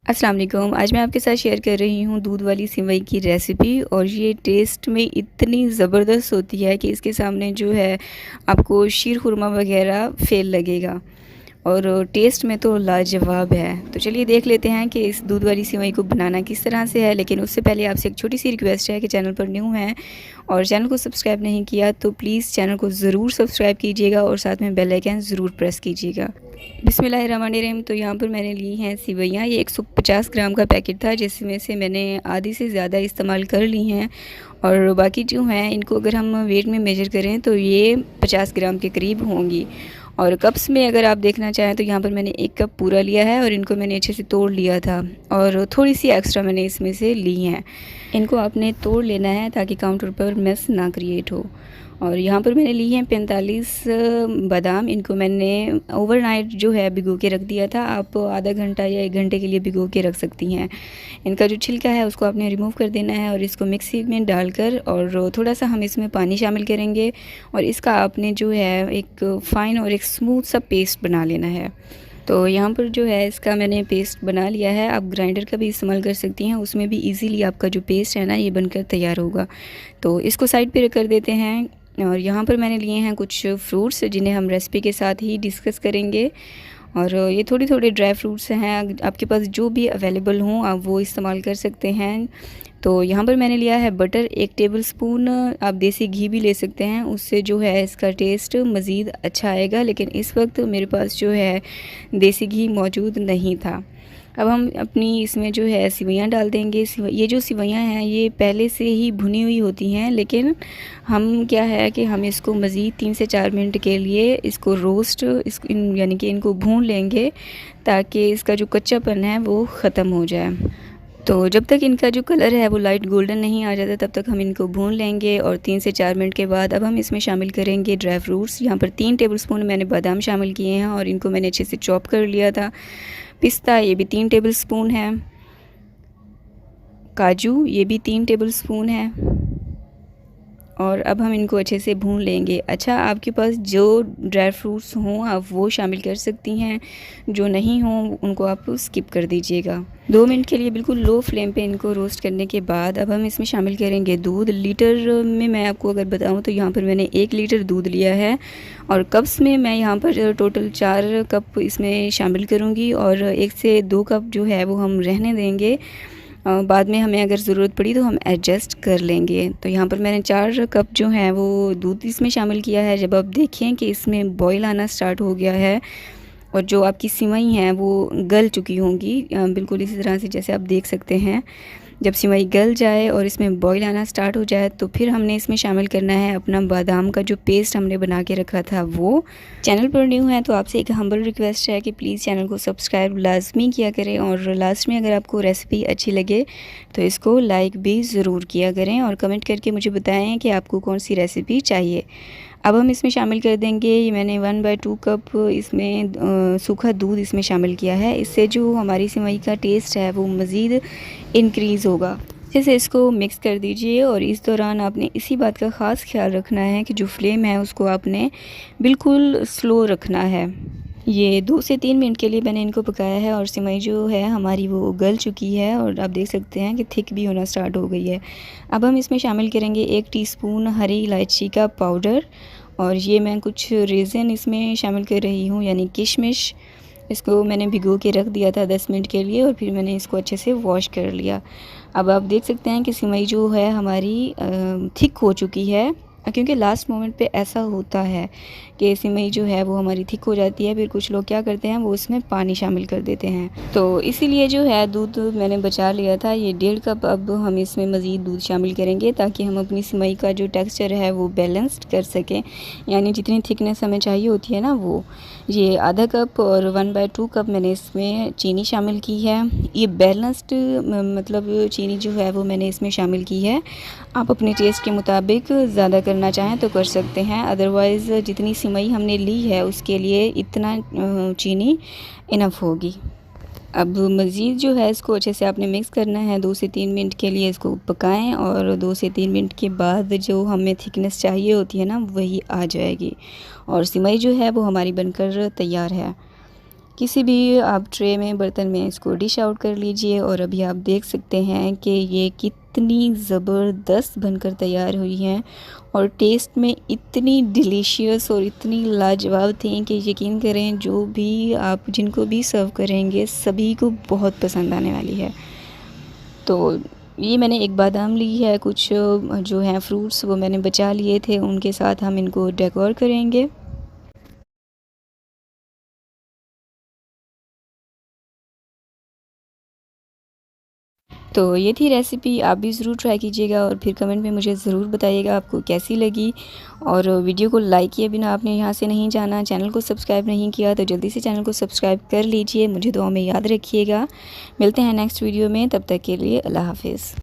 अस्सलाम वालेकुम। आज मैं आपके साथ शेयर कर रही हूँ दूध वाली सिवई की रेसिपी और ये टेस्ट में इतनी ज़बरदस्त होती है कि इसके सामने जो है आपको शीर खुरमा वगैरह फ़ेल लगेगा और टेस्ट में तो लाजवाब है। तो चलिए देख लेते हैं कि इस दूध वाली सिवई को बनाना किस तरह से है। लेकिन उससे पहले आपसे एक छोटी सी रिक्वेस्ट है कि चैनल पर न्यू हैं और चैनल को सब्सक्राइब नहीं किया तो प्लीज़ चैनल को ज़रूर सब्सक्राइब कीजिएगा और साथ में बेल आइकन ज़रूर प्रेस कीजिएगा। बिस्मिल्लाहिर्रहमानिर्रहीम। तो यहाँ पर मैंने ली हैं सिवैयाँ। ये 150 ग्राम का पैकेट था जिसमें से मैंने आधी से ज़्यादा इस्तेमाल कर ली हैं और बाकी जो हैं इनको अगर हम वेट में मेजर करें तो ये 50 ग्राम के करीब होंगी। और कप्स में अगर आप देखना चाहें तो यहाँ पर मैंने 1 कप पूरा लिया है और इनको मैंने अच्छे से तोड़ लिया था और थोड़ी सी एक्स्ट्रा मैंने इसमें से ली हैं। इनको आपने तोड़ लेना है ताकि काउंटर पर मेस ना क्रिएट हो। और यहाँ पर मैंने ली हैं 45 बादाम। इनको मैंने ओवरनाइट जो है भिगो के रख दिया था। आप आधा घंटा या 1 घंटे के लिए भिगो के रख सकती हैं। इनका जो छिलका है उसको आपने रिमूव कर देना है और इसको मिक्सी में डालकर और थोड़ा सा हम इसमें पानी शामिल करेंगे और इसका आपने जो है एक फ़ाइन और एक स्मूथ सा पेस्ट बना लेना है। तो यहाँ पर जो है इसका मैंने पेस्ट बना लिया है। आप ग्राइंडर का भी इस्तेमाल कर सकती हैं, उसमें भी इजीली आपका जो पेस्ट है ना ये बनकर तैयार होगा। तो इसको साइड पे कर देते हैं। और यहाँ पर मैंने लिए हैं कुछ फ्रूट्स जिन्हें हम रेसिपी के साथ ही डिस्कस करेंगे। और ये थोड़ी थोड़ी ड्राई फ्रूट्स हैं, आपके पास जो भी अवेलेबल हों आप वो इस्तेमाल कर सकते हैं। तो यहाँ पर मैंने लिया है बटर 1 टेबलस्पून। आप देसी घी भी ले सकते हैं, उससे जो है इसका टेस्ट मज़ीद अच्छा आएगा। लेकिन इस वक्त मेरे पास जो है देसी घी मौजूद नहीं था। अब हम अपनी इसमें जो है सिवैयाँ डाल देंगे। ये जो सिवैयाँ हैं ये पहले से ही भुनी हुई होती हैं, लेकिन हम क्या है कि हम इसको मज़ीद 3 से 4 मिनट के लिए इसको रोस्ट यानी कि इनको भून लेंगे ताकि इसका जो कच्चापन है वो ख़त्म हो जाए। तो जब तक इनका जो कलर है वो लाइट गोल्डन नहीं आ जाता तब तक हम इनको भून लेंगे। और 3 से 4 मिनट के बाद अब हम इसमें शामिल करेंगे ड्राई फ्रूट्स। यहाँ पर 3 टेबलस्पून मैंने बादाम शामिल किए हैं और इनको मैंने अच्छे से चॉप कर लिया था। पिस्ता ये भी 3 टेबलस्पून है। काजू ये भी 3 टेबलस्पून है। और अब हम इनको अच्छे से भून लेंगे। अच्छा, आपके पास जो ड्राई फ्रूट्स हों आप वो शामिल कर सकती हैं, जो नहीं हों उनको आप स्किप कर दीजिएगा। 2 मिनट के लिए बिल्कुल लो फ्लेम पे इनको रोस्ट करने के बाद अब हम इसमें शामिल करेंगे दूध। लीटर में मैं आपको अगर बताऊं तो यहाँ पर मैंने 1 लीटर दूध लिया है और कप्स में मैं यहाँ पर टोटल 4 कप इसमें शामिल करूँगी और 1 से 2 कप जो है वो हम रहने देंगे। बाद में हमें अगर ज़रूरत पड़ी तो हम एडजस्ट कर लेंगे। तो यहाँ पर मैंने 4 कप जो है वो दूध इसमें शामिल किया है। जब आप देखें कि इसमें बॉयल आना स्टार्ट हो गया है और जो आपकी सिवई हैं वो गल चुकी होंगी, बिल्कुल इसी तरह से जैसे आप देख सकते हैं। जब सिवई गल जाए और इसमें बॉयल आना स्टार्ट हो जाए तो फिर हमने इसमें शामिल करना है अपना बादाम का जो पेस्ट हमने बना के रखा था वो। चैनल पर न्यू है तो आपसे एक हम्बल रिक्वेस्ट है कि प्लीज़ चैनल को सब्सक्राइब लाजमी किया करें और लास्ट में अगर आपको रेसिपी अच्छी लगे तो इसको लाइक भी ज़रूर किया करें और कमेंट करके मुझे बताएं कि आपको कौन सी रेसिपी चाहिए। अब हम इसमें शामिल कर देंगे, ये मैंने 1/2 कप इसमें सूखा दूध इसमें शामिल किया है। इससे जो हमारी सिवई का टेस्ट है वो मज़ीद इंक्रीज़ होगा। अच्छे से इसको मिक्स कर दीजिए और इस दौरान आपने इसी बात का ख़ास ख्याल रखना है कि जो फ्लेम है उसको आपने बिल्कुल स्लो रखना है। ये 2 से 3 मिनट के लिए मैंने इनको पकाया है और सिवई जो है हमारी वो गल चुकी है और आप देख सकते हैं कि थिक भी होना स्टार्ट हो गई है। अब हम इसमें शामिल करेंगे 1 टीस्पून हरी इलायची का पाउडर और ये मैं कुछ रेज़न इसमें शामिल कर रही हूँ यानी किशमिश। इसको मैंने भिगो के रख दिया था 10 मिनट के लिए और फिर मैंने इसको अच्छे से वॉश कर लिया। अब आप देख सकते हैं कि सिवई जो है हमारी थिक हो चुकी है, क्योंकि लास्ट मोमेंट पे ऐसा होता है कि सिवई जो है वो हमारी थिक हो जाती है। फिर कुछ लोग क्या करते हैं वो उसमें पानी शामिल कर देते हैं, तो इसीलिए जो है दूध मैंने बचा लिया था। ये 1.5 कप अब हम इसमें मज़ीद दूध शामिल करेंगे ताकि हम अपनी सिवई का जो टेक्सचर है वो बैलेंस्ड कर सकें, यानी जितनी थिकनेस हमें चाहिए होती है ना वो। ये आधा कप और 1/2 कप मैंने इसमें चीनी शामिल की है। ये बैलेंस्ड मतलब चीनी जो है वो मैंने इसमें शामिल की है। आप अपने टेस्ट के मुताबिक ज़्यादा करना चाहें तो कर सकते हैं, अदरवाइज़ जितनी सिवई हमने ली है उसके लिए इतना चीनी इनफ होगी। अब मज़ीद जो है इसको अच्छे से आपने मिक्स करना है। 2 से 3 मिनट के लिए इसको पकाएं और 2 से 3 मिनट के बाद जो हमें थिकनेस चाहिए होती है ना वही आ जाएगी और सिवई जो है वो हमारी बनकर तैयार है। किसी भी आप ट्रे में, बर्तन में इसको डिश आउट कर लीजिए। और अभी आप देख सकते हैं कि ये कितनी ज़बरदस्त बनकर तैयार हुई हैं और टेस्ट में इतनी डिलीशियस और इतनी लाजवाब थी कि यकीन करें जो भी आप जिनको भी सर्व करेंगे सभी को बहुत पसंद आने वाली है। तो ये मैंने एक बादाम ली है, कुछ जो हैं फ्रूट्स वो मैंने बचा लिए थे, उनके साथ हम इनको डेकोर करेंगे। तो ये थी रेसिपी, आप भी ज़रूर ट्राई कीजिएगा और फिर कमेंट में मुझे ज़रूर बताइएगा आपको कैसी लगी। और वीडियो को लाइक किए बिना आपने यहाँ से नहीं जाना, चैनल को सब्सक्राइब नहीं किया तो जल्दी से चैनल को सब्सक्राइब कर लीजिए। मुझे दुआ में याद रखिएगा। मिलते हैं नेक्स्ट वीडियो में, तब तक के लिए अल्लाह हाफ़िज़।